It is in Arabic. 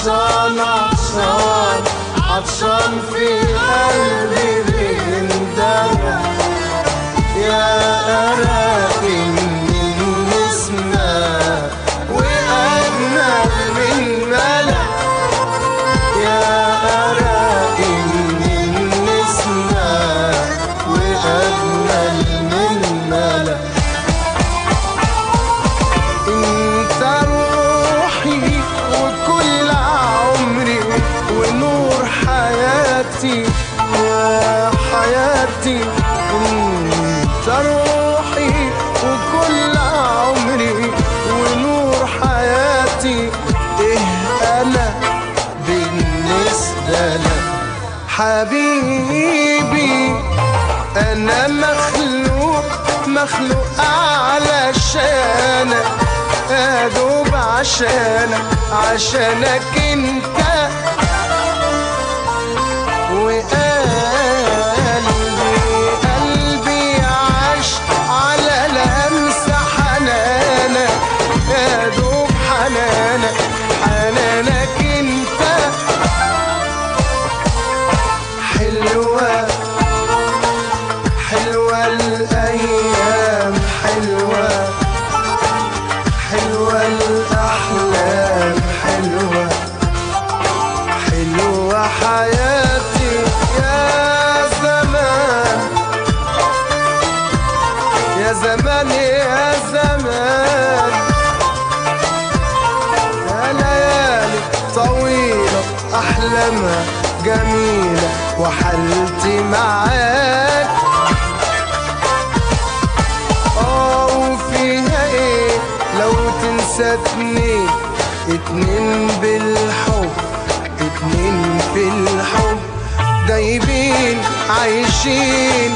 عطشان عطشان عطشان في قلبي بيندلع يا أراك من النسمة وأجمل من ملك يا أراك من النسمة وأجمل من ملك انت روحي وكل عمري ونور حياتي يا حياتي انت روحي وكل عمري ونور حياتي ايه انا بالنسبة لك حبيبي انا مخلوق علشانك ادوب عشانك انت وقلبي عاش على لمسة حنانك ادوب حنانك انت حلوة الأيام حلوة الأحلام حلوة حياتي يا زمان يا زمان يا زمان يا ليالي طويلة أحلامها جميلة وحالتي معاك وفيها ايه لو تنسى اتنين بالحب اتنين في الحب دايبين عايشين